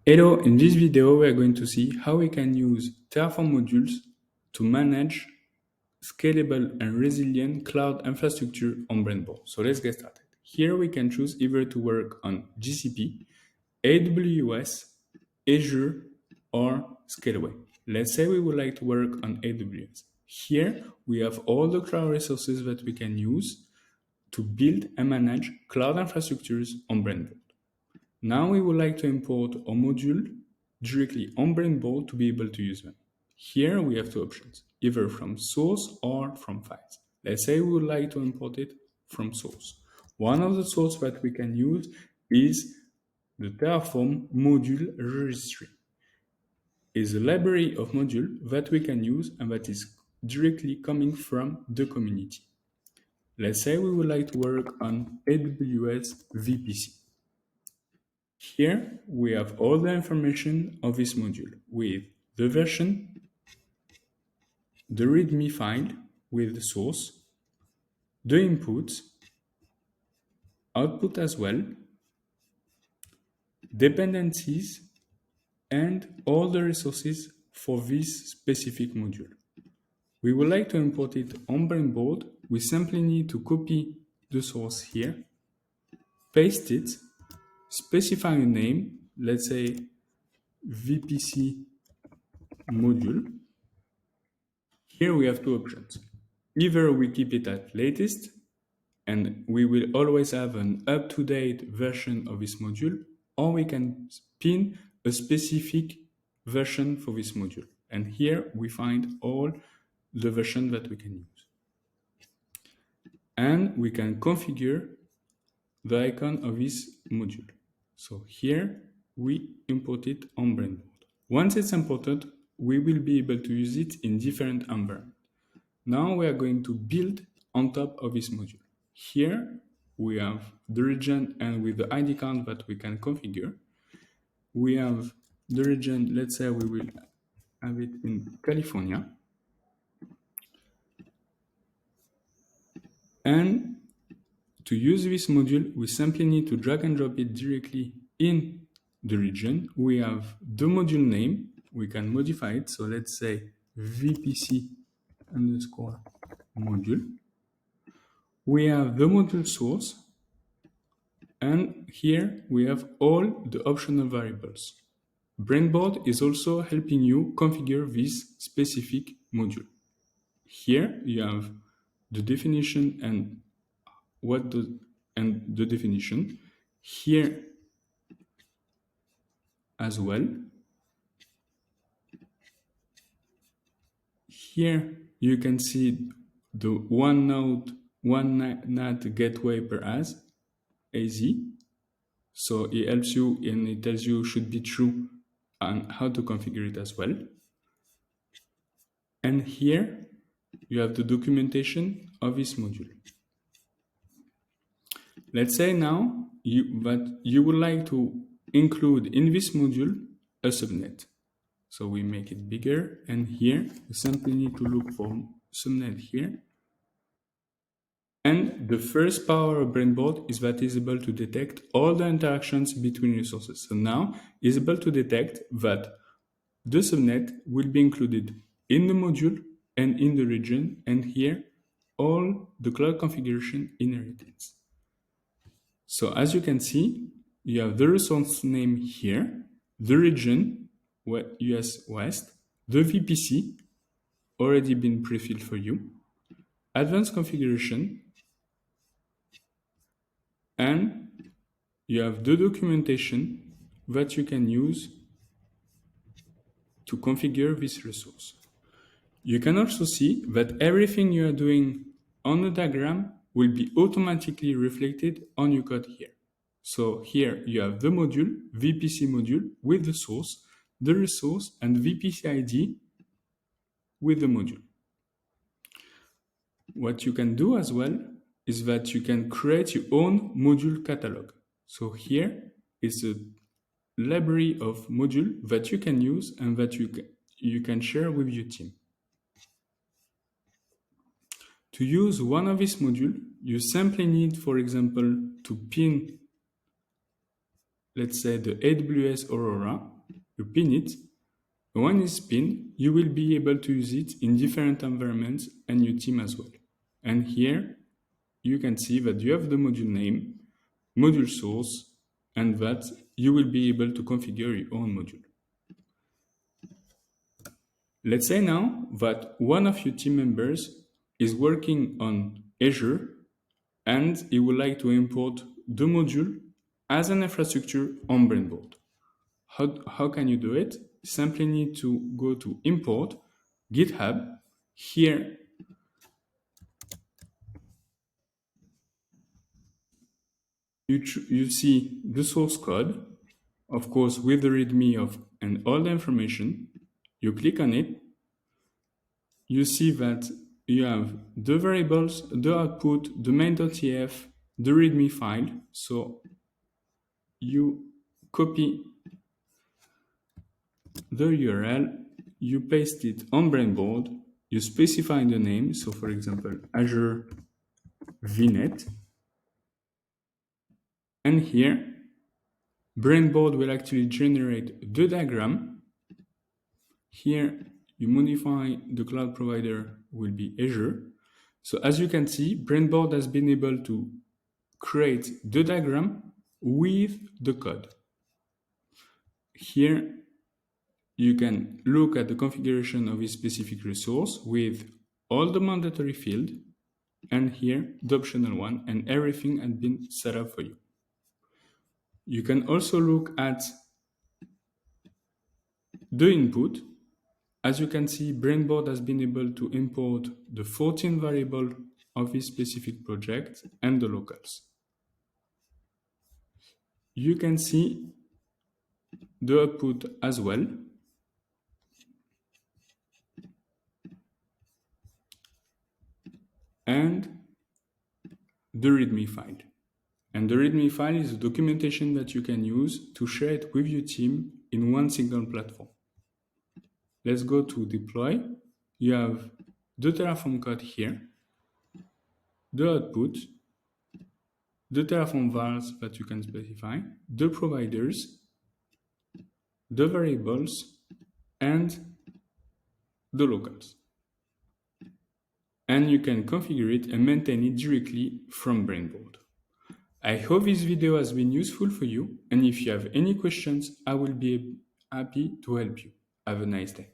Hello, in this video we are going to see how we can use Terraform modules to manage scalable and resilient cloud infrastructure on Brainboard. So let's get started. Here we can choose either to work on GCP, AWS, Azure, or Scaleway. Let's say we would like to work on AWS. Here we have all the cloud resources that we can use to build and manage cloud infrastructures on Brainboard. Now we would like to import a module directly on Brainboard to be able to use them. Here we have two options, either from source or from files. Let's say we would like to import it from source. One of the sources that we can use is the Terraform module registry. It's a library of modules that we can use and that is directly coming from the community. Let's say we would like to work on AWS VPC. Here we have all the information of this module with the version, the README file with the source, the inputs, output as well, dependencies, and all the resources for this specific module. We would like to import it on Brainboard. We simply need to copy the source here, paste it, specify a name, let's say VPC module. Here we have two options. Either we keep it at latest, and we will always have an up-to-date version of this module, or we can pin a specific version for this module. And here we find all the versions that we can use. And we can configure the icon of this module. So here we import it on Brainboard. Once it's imported, we will be able to use it in different environments. Now we are going to build on top of this module. Here we have the region and with the ID count that we can configure. We have the region, let's say we will have it in California. And to use this module, we simply need to drag and drop it directly in the region. We have the module name. We can modify it. So let's say VPC underscore module. We have the module source. And here we have all the optional variables. Brainboard is also helping you configure this specific module. Here you have the definition and the definition. Here as well. Here you can see the one NAT gateway per AZ. So it helps you and it tells you should be true and how to configure it as well. And here you have the documentation of this module. Let's say now that you would like to include in this module a subnet. So we make it bigger, and here we simply need to look for subnet here. And the first power of Brainboard is that it's able to detect all the interactions between resources. So now it's able to detect that the subnet will be included in the module and in the region, and here all the cloud configuration inheritance. So as you can see, you have the resource name here, the region, US West, the VPC, already been pre-filled for you, advanced configuration, and you have the documentation that you can use to configure this resource. You can also see that everything you are doing on the diagram will be automatically reflected on your code here. So here you have the module, VPC module with the source, the resource, and VPC ID with the module. What you can do as well is that you can create your own module catalog. So here is a library of module that you can use and that you can share with your team. To use one of these modules, you simply need, for example, to pin let's say the AWS Aurora, you pin it. When it's pinned, you will be able to use it in different environments and your team as well. And here you can see that you have the module name, module source, and that you will be able to configure your own module. Let's say now that one of your team members is working on Azure and he would like to import the module as an infrastructure on Brainboard. How can you do it? Simply need to go to import, GitHub. Here, you see the source code, of course, with the README of and all the information. You click on it. You see that you have the variables, the output, the main.tf, the README file. So you copy the URL, you paste it on Brainboard, you specify the name. So for example, Azure VNet. And here, Brainboard will actually generate the diagram. Here, you modify the cloud provider will be Azure. So as you can see, Brainboard has been able to create the diagram with the code. Here, you can look at the configuration of a specific resource with all the mandatory fields, and here the optional one, and everything has been set up for you. You can also look at the input. As you can see, Brainboard has been able to import the 14 variables of this specific project and the locals. You can see the output as well. And the README file. And the README file is a documentation that you can use to share it with your team in one single platform. Let's go to deploy. You have the Terraform code here, the output, the Terraform vars that you can specify, the providers, the variables, and the locals. And you can configure it and maintain it directly from Brainboard. I hope this video has been useful for you, and if you have any questions, I will be happy to help you. Have a nice day.